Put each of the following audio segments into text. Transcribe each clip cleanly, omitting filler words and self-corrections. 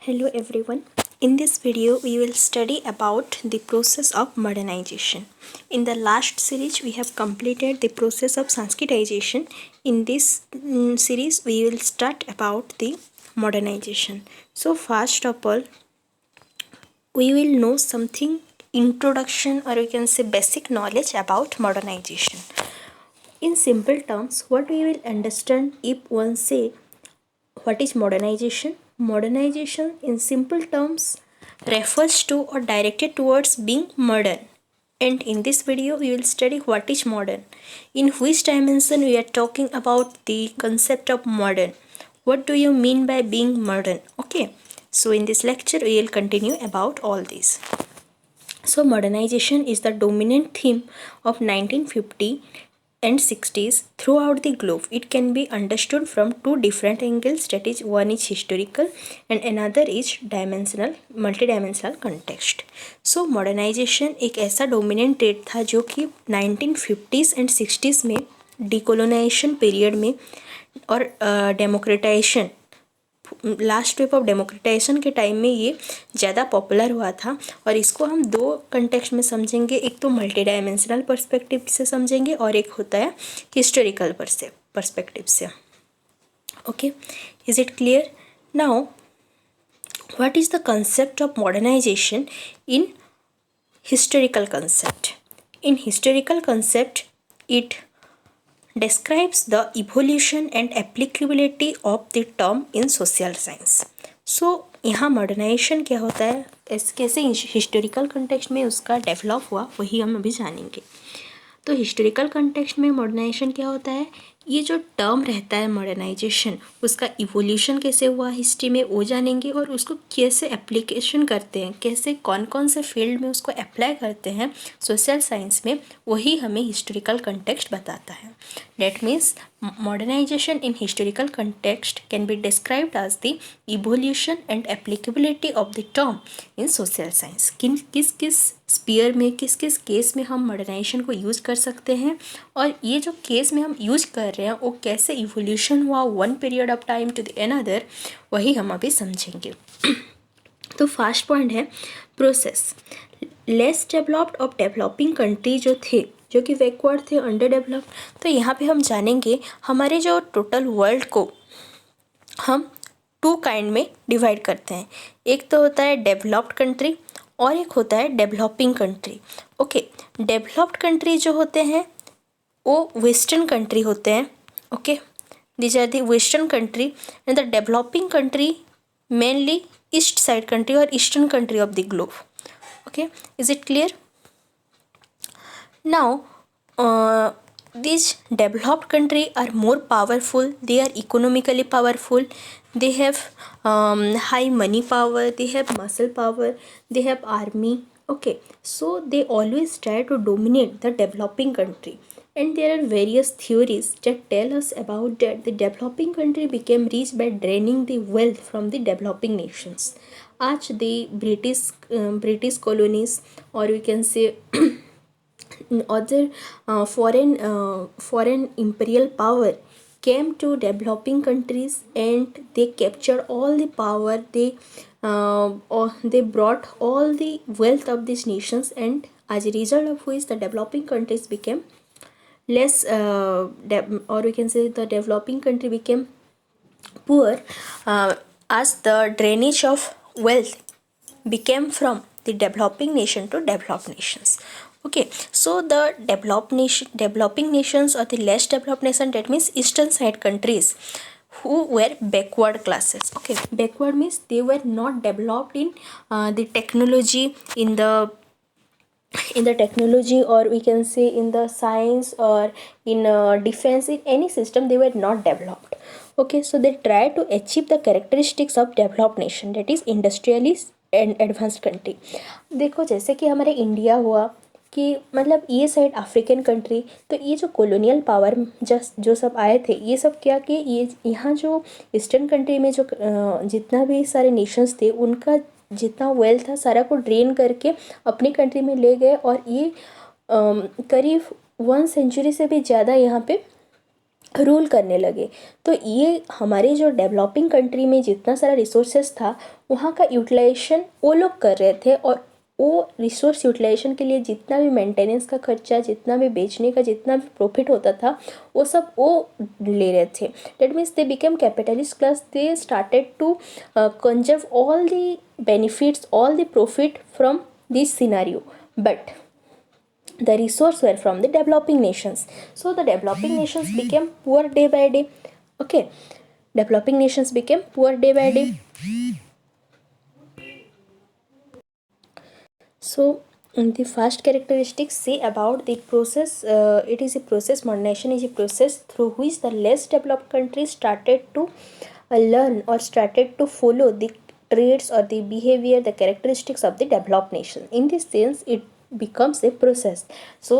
Hello everyone. In this video we will study about the process of modernization. In the last series we have completed the process of Sanskritization. In this series we will start about the modernization. So first of all we will know something introduction, or we can say basic knowledge about modernization. In simple terms, what we will understand if one say what is modernization? Modernization, in simple terms, refers to or directed towards being modern. And in this video, we will study what is modern. In which dimension we are talking about the concept of modern. What do you mean by being modern? Okay. So in this lecture, we will continue about all these. So modernization is the dominant theme of 1950 and 60s throughout the globe. It can be understood from two different angles, that is, one is historical and another is multidimensional context. So modernization एक ऐसा dominant trade था जो कि 1950s and 60s में decolonisation period में और democratisation last wave of democratisation के time में ये ज़्यादा पॉपुलर हुआ था। और इसको हम दो कंटेक्स्ट में समझेंगे, एक तो मल्टी डायमेंशनल पर्सपेक्टिव से समझेंगे और एक होता है हिस्टोरिकल पर्सपेक्टिव से। Okay, is it clear? Now what is the concept of modernisation in historical concept? In historical concept, it describes the evolution and applicability of the term in social science. So यहाँ modernisation क्या होता है, कैसे historical context में उसका develop हुआ, वही हम अभी जानेंगे। तो हिस्टोरिकल कंटेक्स्ट में मॉडर्नाइजेशन क्या होता है, ये जो टर्म रहता है मॉडर्नाइजेशन, उसका इवोल्यूशन कैसे हुआ हिस्ट्री में वो जानेंगे, और उसको कैसे एप्लीकेशन करते हैं, कैसे कौन कौन से फील्ड में उसको अप्लाई करते हैं सोशल साइंस में, वही हमें हिस्टोरिकल कंटेक्स्ट बताता है। That means modernization in historical context can be described as the evolution and applicability of the term in social science. किस किस स्पीयर में, किस किस केस में हम मॉडर्नाइजेशन को यूज़ कर सकते हैं, और ये जो केस में हम यूज़ कर रहे हैं वो कैसे इवोल्यूशन हुआ one period of time to the another, वही हम अभी समझेंगे। तो फर्स्ट पॉइंट है प्रोसेस। लेस डेवलप्ड और डेवलपिंग कंट्री जो थे, जो कि बैकवर्ड थे, अंडर डेवलप्ड, तो यहाँ पे हम जानेंगे हमारे जो टोटल वर्ल्ड को हम टू काइंड में डिवाइड करते हैं। एक तो होता है डेवलप्ड कंट्री और एक होता है developing country. Okay, developed country जो होते हैं वो वेस्टर्न कंट्री होते हैं। Okay, these are the western country, and the developing country mainly east side country और eastern country of the globe. Okay, is it clear? Now these developed countries are more powerful, they are economically powerful, they have high money power, they have muscle power, they have army. Okay, so they always try to dominate the developing country, and there are various theories that tell us about that the developing country became rich by draining the wealth from the developing nations. आज the British colonies, or we can say other foreign imperial power came to developing countries, and they captured all the power, they brought all the wealth of these nations, and as a result of which the developing countries became less or we can say the developing country became poor, as the drainage of wealth became from the developing nation to developed nations. Okay, so the developing nations or the less developed nation, that means eastern side countries, who were backward classes. Okay, backward means they were not developed in the technology, in the technology, or we can say in the science, or in defense, in any system they were not developed. Okay, so they try to achieve the characteristics of developed nation, that is industrially and advanced country. देखो जैसे कि हमारे India हुआ कि मतलब ये side African country, तो ये जो कॉलोनियल पावर जो सब आए थे, ये सब क्या कि ये यहाँ जो ईस्टर्न कंट्री में जो जितना भी सारे नेशंस थे, उनका जितना वेल्थ था सारा को ड्रेन करके अपनी कंट्री में ले गए, और ये करीब 1 सेंचुरी से भी ज़्यादा यहाँ पे रूल करने लगे। तो ये हमारे जो डेवलपिंग कंट्री में जितना सारा रिसोर्सेस था वहाँ का यूटिलाइजेशन वो लोग कर रहे थे, और वो रिसोर्स यूटिलाइजेशन के लिए जितना भी मेंटेनेंस का खर्चा, जितना भी बेचने का जितना भी प्रॉफिट होता था, वो सब वो ले रहे थे। That means they became capitalist class, they started to conserve all the benefits, all the profit from this scenario, but the resource were from the developing nations. So the developing nations became poor day by day. Okay, developing nations became poor day by day. So the first characteristics say about the process, it is a process, modernization is a process through which the less developed countries started to learn or started to follow the traits or the behavior, the characteristics of the developed nation. In this sense it becomes a process. So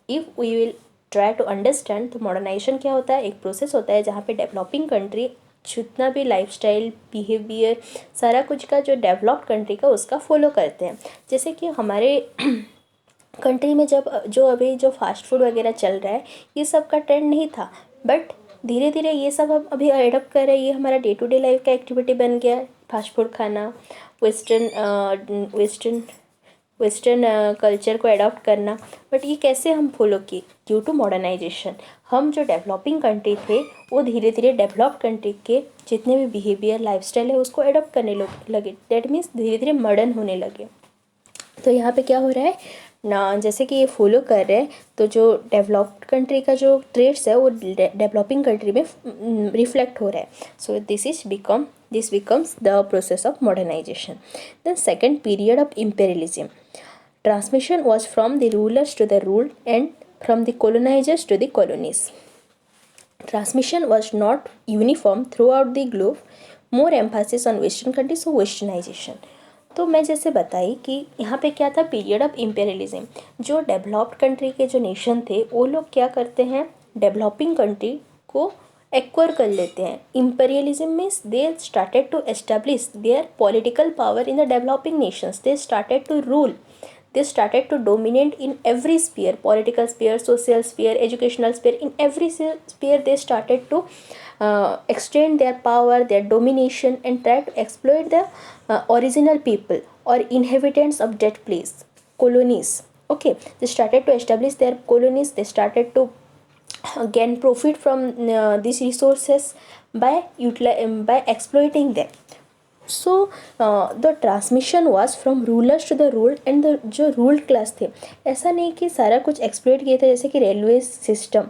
if we will try to understand, तो modernisation क्या होता है, एक process होता है जहाँ पे developing country जितना भी लाइफस्टाइल, बिहेवियर, सारा कुछ का जो डेवलप्ड कंट्री का उसका फॉलो करते हैं। जैसे कि हमारे कंट्री में जब जो अभी जो फास्ट फूड वगैरह चल रहा है, ये सब का ट्रेंड नहीं था, बट धीरे धीरे ये सब हम अभी एडप्ट कर रहे हैं। ये हमारा डे टू डे लाइफ का एक्टिविटी बन गया है, फास्ट फूड खाना, वेस्टर्न कल्चर को अडॉप्ट करना। बट ये कैसे हम फॉलो किए? Due to modernisation. हम जो डेवलपिंग कंट्री थे वो धीरे धीरे डेवलप्ड कंट्री के जितने भी बिहेवियर, लाइफस्टाइल है उसको अडॉप्ट करने लगे। दैट मीन्स धीरे धीरे मॉडर्न होने लगे। तो यहाँ पे क्या हो रहा है ना, जैसे कि ये फॉलो कर रहे हैं, तो जो डेवलप्ड कंट्री का जो ट्रेड्स है वो डेवलपिंग कंट्री में रिफ्लेक्ट हो रहा है। सो this becomes the process of modernization. Then second period of imperialism. Transmission was from the rulers to the ruled and from the colonizers to the colonies. Transmission was not uniform throughout the globe. More emphasis on western countries, so westernization. तो मैं जैसे बताई कि यहाँ पे क्या था, period of imperialism. जो डेवलप्ड कंट्री के जो नेशन थे वो लोग क्या करते हैं, डेवलपिंग कंट्री को एक्वायर कर लेते हैं। Imperialism means they started to establish their political power in the developing nations, they started to rule, they started to dominate in every sphere, political sphere, social sphere, educational sphere. In every sphere they started to extend their power, their domination, and try to exploit the original people or inhabitants of that place, colonies. Okay, they started to establish their colonies, they started to gain profit from these resources by exploiting them. So the transmission was from rulers to the ruled and the जो ruled class थे, ऐसा नहीं कि सारा कुछ exploit किए थे, जैसे कि रेलवे सिस्टम,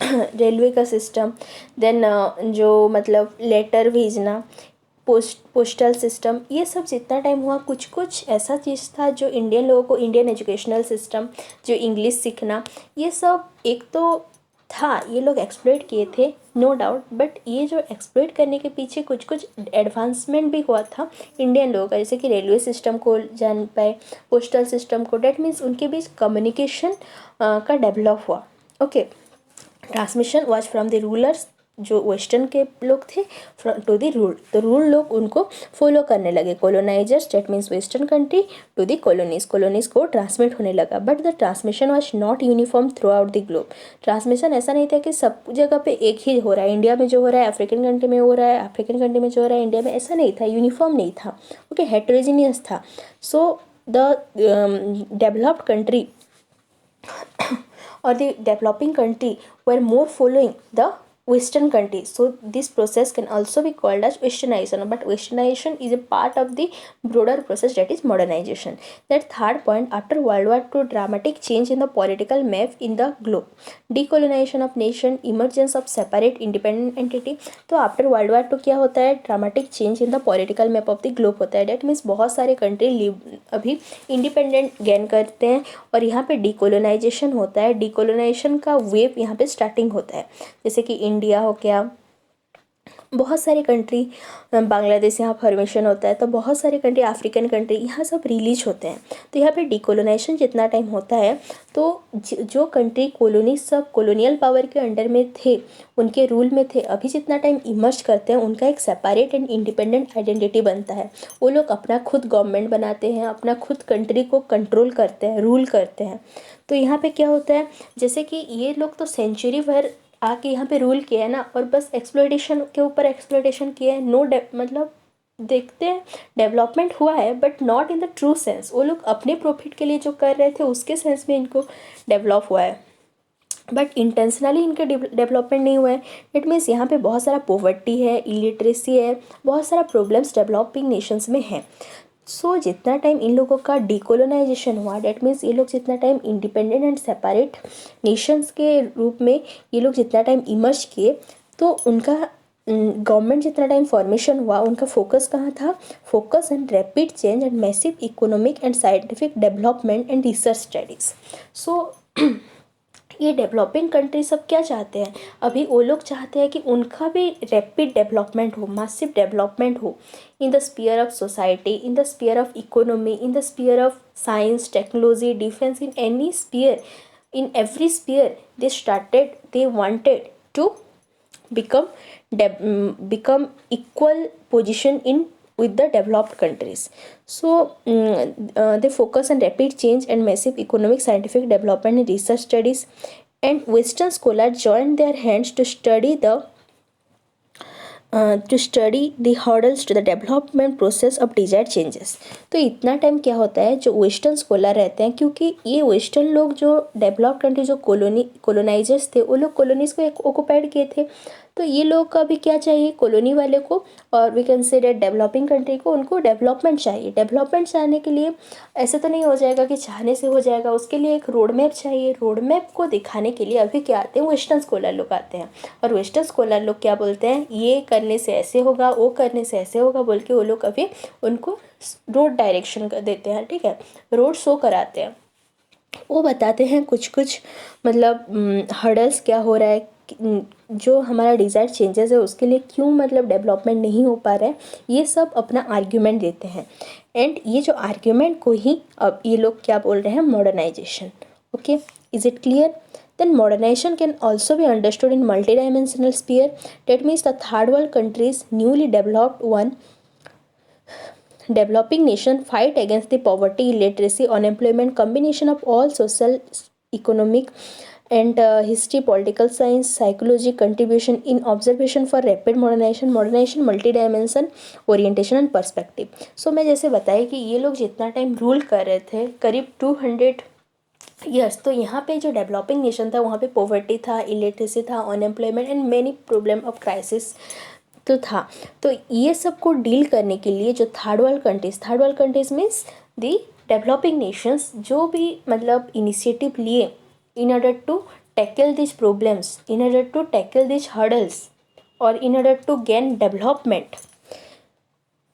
रेलवे का सिस्टम, देन जो मतलब लेटर भेजना, पोस्टल सिस्टम, ये सब जितना टाइम हुआ कुछ कुछ ऐसा चीज़ था जो इंडियन लोगों को, इंडियन एजुकेशनल सिस्टम, जो इंग्लिश सीखना, ये सब एक तो था, ये लोग एक्सप्लोइट किए थे, नो डाउट। बट ये जो एक्सप्लोइट करने के पीछे कुछ कुछ एडवांसमेंट भी हुआ था इंडियन लोगों का, जैसे कि रेलवे सिस्टम को जान पाए, पोस्टल सिस्टम को। डैट मीन्स उनके बीच कम्युनिकेशन का डेवलप हुआ। Okay, transmission was from the rulers, जो वेस्टर्न के लोग थे, टू द रूल, तो रूल लोग उनको फॉलो करने लगे। Colonizers, that means western country, to the colonies, colonies को ट्रांसमिट होने लगा। But the transmission was not uniform throughout the globe. Transmission ऐसा नहीं था कि सब जगह पे एक ही हो रहा है, इंडिया में जो हो रहा है अफ्रीकन कंट्री में हो रहा है, अफ्रीकन कंट्री में जो हो रहा है इंडिया में, ऐसा नहीं था, यूनिफॉर्म नहीं था। ओके, हेटेरोजीनियस था। So the developed country or the developing country were more following the western countries. So this process can also be called as westernization, but westernization is a part of the broader process, that is modernization. That third point, after World War II, dramatic change in the political map in the globe, decolonization of nation, emergence of separate independent entity. तो after world war to क्या होता है, dramatic change in the political map of the globe होता है। That means बहुत सारे country अभी independent gain करते हैं और यहाँ पे डिकोलोनाइजेशन होता है। डिकोलोनाइजेशन का वेव यहाँ पे स्टार्टिंग होता है, जैसे कि इंडिया हो गया, बहुत सारे कंट्री, बांग्लादेश यहाँ फॉर्मेशन होता है, तो बहुत सारे कंट्री, अफ्रीकन कंट्री, यहाँ सब रिलीज होते हैं। तो यहाँ पे डिकोलोनाइजेशन जितना टाइम होता है तो जो कंट्री कॉलोनी सब कॉलोनियल पावर के अंडर में थे, उनके रूल में थे, अभी जितना टाइम इमर्ज करते हैं उनका एक सेपरेट एंड इंडिपेंडेंट आइडेंटिटी बनता है। वो लोग अपना खुद गवर्नमेंट बनाते हैं, अपना खुद कंट्री को कंट्रोल करते हैं, रूल करते हैं। तो यहाँ पे क्या होता है, जैसे कि ये लोग तो सेंचुरी भर आके यहाँ पे रूल किया है ना, और बस एक्सप्लॉयटेशन के ऊपर एक्सप्लॉयटेशन किया है। मतलब देखते हैं डेवलपमेंट हुआ है but not in the true sense. वो लोग अपने प्रॉफिट के लिए जो कर रहे थे उसके सेंस में इनको डेवलप हुआ है, बट इंटेंशनली इनके डेवलपमेंट नहीं हुआ है। इट मीन्स यहाँ पे बहुत सारा पॉवर्टी है, इलिटरेसी है, बहुत सारा प्रॉब्लम्स डेवलपिंग नेशंस में हैं। सो जितना टाइम इन लोगों का डिकोलोनाइजेशन हुआ, डेट मीन्स ये लोग जितना time independent and separate Nations के रूप में ये लोग जितना टाइम इमर्ज किए, तो उनका गवर्नमेंट जितना टाइम फॉर्मेशन हुआ, उनका फोकस कहाँ था? Focus and rapid change and massive economic and scientific development and research studies. So ये डेवलपिंग कंट्री सब क्या चाहते हैं? अभी वो लोग चाहते हैं कि उनका भी रैपिड डेवलपमेंट हो, मासिव डेवलपमेंट हो in the sphere of society, in the sphere of economy, in the sphere of science, technology, defence, in any sphere, in every sphere they wanted to become equal position in with the developed countries. So they focus on rapid change and massive economic, scientific development and research studies, and western scholars joined their hands to study the hurdles to the development process of desired changes. तो इतना time क्या होता है, जो western scholar रहते हैं, क्योंकि ये वेस्टर्न लोग जो डेवलप्ड कंट्री जो कॉलोनाइजर्स थे, वो लोग कॉलोनीज़ को ऑक्युपाइड किए थे, तो ये लोग का भी क्या चाहिए? कॉलोनी वाले को, और we can say that developing country को, उनको डेवलपमेंट चाहिए। डेवलपमेंट चाहने के लिए ऐसे तो नहीं हो जाएगा कि चाहने से हो जाएगा, उसके लिए एक रोड मैप चाहिए। रोड मैप को दिखाने के लिए अभी क्या आते हैं? वेस्टर्न स्कॉलर लोग आते हैं, और वेस्टर्न स्कॉलर लोग क्या बोलते हैं? ये करने से ऐसे होगा, वो करने से ऐसे होगा बोल के वो लोग अभी उनको रोड डायरेक्शन कर देते हैं, ठीक है, रोड शो कराते हैं। वो बताते हैं कुछ कुछ मतलब हर्डल्स क्या हो रहा है, जो हमारा डिज़ायर्ड चेंजेस है उसके लिए क्यों मतलब डेवलपमेंट नहीं हो पा रहा है, ये सब अपना आर्ग्यूमेंट देते हैं। एंड ये जो आर्ग्यूमेंट को ही अब ये लोग क्या बोल रहे हैं? Modernisation. Okay, is it clear? Then modernization can also be understood in multidimensional sphere. That means the third world countries, newly developed one, developing nation fight against the poverty, illiteracy, unemployment, combination of all social, economic, and history, political science, psychology contribution in observation for rapid modernization, multidimension, orientation and perspective. So मैं जैसे बताया कि ये लोग जितना time rule कर रहे थे, करीब 200 यस, तो यहाँ पे जो डेवलपिंग नेशन था वहाँ पे पॉवर्टी था, इलिटरेसी था, unemployment and many problem of crisis तो था। तो ये सब को डील करने के लिए जो third world countries means the developing nations, जो भी मतलब इनिशिएटिव लिए in order to tackle this problems, in order to tackle this hurdles, और in order to gain development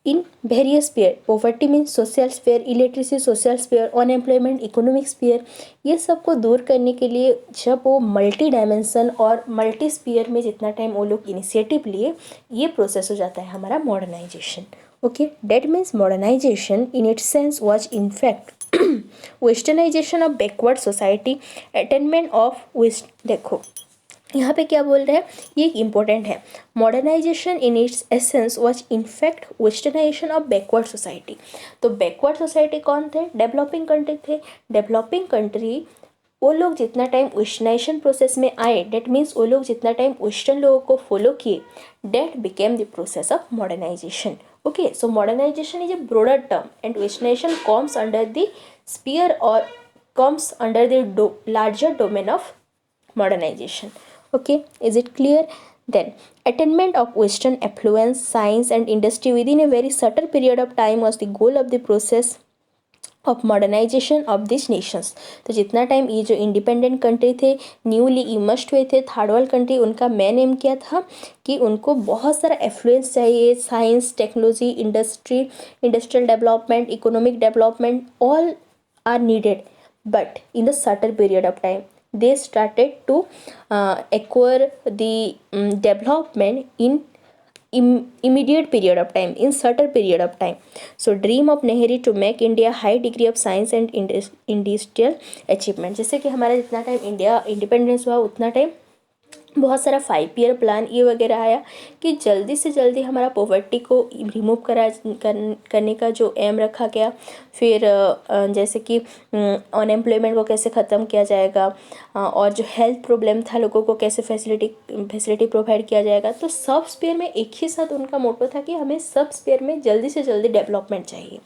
in various sphere. Poverty means social sphere, illiteracy social sphere, unemployment economic sphere, ये सब को दूर करने के लिए जब वो मल्टी डायमेंशन और मल्टी स्पेयर में जितना टाइम वो लोग इनिशिएटिव लिए, ये प्रोसेस हो जाता है हमारा modernisation. Okay, that means modernisation in its sense was in fact westernisation of backward society, attainment of west. देखो यहाँ पे क्या बोल रहे हैं, ये इम्पोर्टेंट है। Modernization in its essence was in fact westernisation of backward society. तो बैकवर्ड सोसाइटी कौन थे? डेवलपिंग कंट्री थे। डेवलपिंग कंट्री वो लोग जितना टाइम वेस्टर्नाइजेशन प्रोसेस में आए, डेट मीन्स वो लोग जितना टाइम वेस्टर्न लोगों को फॉलो किए, that became the process of modernization. Okay, so modernization is a broader term and westernization comes under the sphere और comes under the larger domain of modernization. Okay, is it clear? Then attainment of western affluence, science and industry within a very shorter period of time was the goal of the process of modernization of this nations. तो जितना time ये जो independent country थे, newly immersed हुए थे, third world country, उनका main aim क्या था कि उनको बहुत सारा एफ्लुएंस चाहिए, science, technology, industry, industrial development, economic development, all are needed, but in the shorter period of time they started to acquire the development in immediate period of time, in shorter period of time. So dream of Nehru to make India high degree of science and industrial achievement. जैसे कि हमारा जितना time India independence हुआ उतना time बहुत सारा 5 year plan ये वगैरह आया कि जल्दी से जल्दी हमारा पॉवर्टी को रिमूव करने का जो एम रखा गया। फिर जैसे कि अनएम्प्लॉयमेंट को कैसे ख़त्म किया जाएगा, और जो हेल्थ प्रॉब्लम था लोगों को कैसे फैसिलिटी प्रोवाइड किया जाएगा। तो सब स्पेयर में एक ही साथ उनका मोटो था कि हमें सब स्पेयर में जल्दी से जल्दी डेवलपमेंट चाहिए।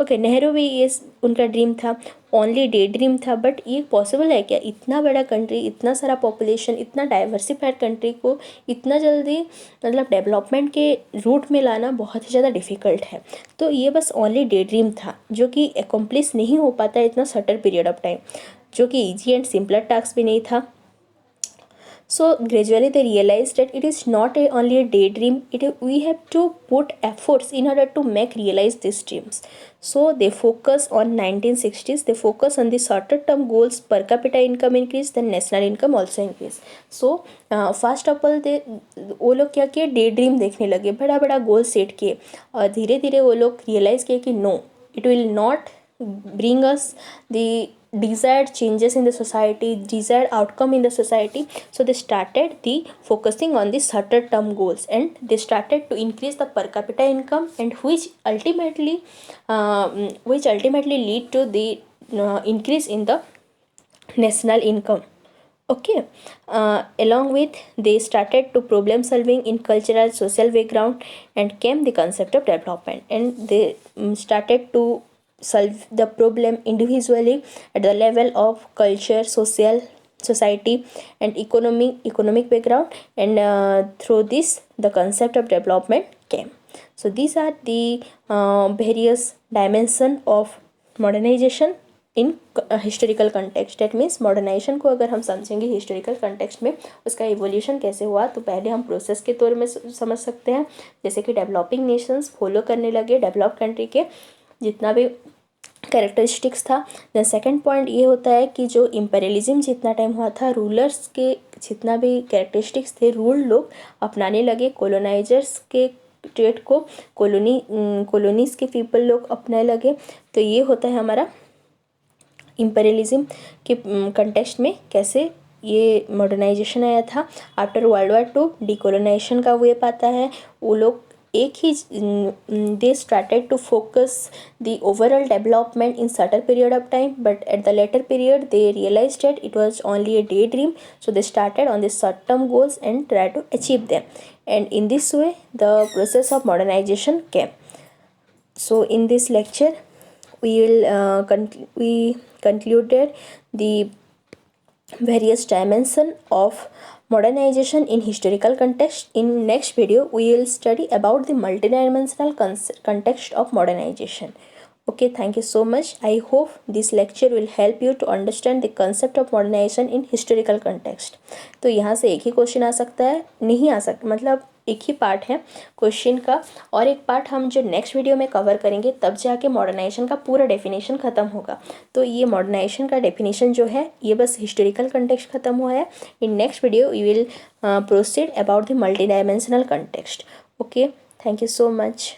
ओके, नेहरू भी ये उनका ड्रीम था, ओनली डे ड्रीम था, बट ये पॉसिबल है क्या? इतना बड़ा कंट्री, इतना सारा पॉपुलेशन, इतना डाइवर्सिफाइड कंट्री को इतना जल्दी मतलब डेवलपमेंट के रूट में लाना बहुत ही ज़्यादा डिफ़िकल्ट है। तो ये बस ओनली डे ड्रीम था जो कि एकम्प्लिश नहीं हो पाता इतना शॉर्टर पीरियड ऑफ टाइम, जो कि ईजी एंड सिंपलर टास्क भी नहीं था। So gradually they realized that it is not only a daydream, we have to put efforts in order to make realize these dreams. So they focus on 1960s, they focus on the shorter term goals, per capita income increase, then national income also increase. So first of all वो लोग क्या किए, day dream देखने लगे, बड़ा बड़ा goal set किए, और धीरे धीरे वो लोग रियलाइज़ किए कि no, it will not bring us the desired changes in the society, desired outcome in the society. So they started the focusing on the shorter term goals, and they started to increase the per capita income, and which ultimately lead to the increase in the national income. Okay, along with they started to problem solving in cultural social background, and came the concept of development, and they started to solve the problem individually at the level of culture, society and economic background, and through this the concept of development came. So these are the various dimension of modernization in historical context. That means modernization को अगर हम समझेंगे historical context में, उसका evolution कैसे हुआ, तो पहले हम प्रोसेस के तौर में समझ सकते हैं, जैसे कि डेवलपिंग नेशंस फॉलो करने लगे डेवलप कंट्री के जितना भी कैरेक्टरिस्टिक्स था। देन सेकंड पॉइंट ये होता है कि जो इम्पेरियलिज्म जितना टाइम हुआ था, रूलर्स के जितना भी कैरेक्टरिस्टिक्स थे, रूल लोग अपनाने लगे, कॉलोनाइजर्स के ट्रेड को कॉलोनीज़ के पीपल लोग अपनाने लगे। तो ये होता है हमारा इम्पेरियलिज्म के कंटेक्स्ट में कैसे ये मॉडर्नाइजेशन आया था। After world war two decolonisation का वेव आता है, वो लोग एक ही they started to focus the overall development in certain period of time, but at the later period they realised that it was only a day dream, so they started on the short term goals and try to achieve them, and in this way the process of modernisation came. So in this lecture we concluded the various dimension of modernization in historical context. In next video we will study about the multidimensional context of modernization. Okay, thank you so much. I hope this lecture will help you to understand the concept of modernization in historical context. तो यहाँ से एक ही question आ सकता है, नहीं आ सकता, मतलब एक ही पार्ट है क्वेश्चन का, और एक पार्ट हम जो नेक्स्ट वीडियो में कवर करेंगे, तब जाके मॉडर्नाइजेशन का पूरा डेफिनेशन ख़त्म होगा. तो ये मॉडर्नाइजेशन का डेफिनेशन जो है ये बस हिस्टोरिकल कंटेक्स्ट ख़त्म हुआ है. In next video we will proceed about the multi dimensional context. Okay, thank you so much.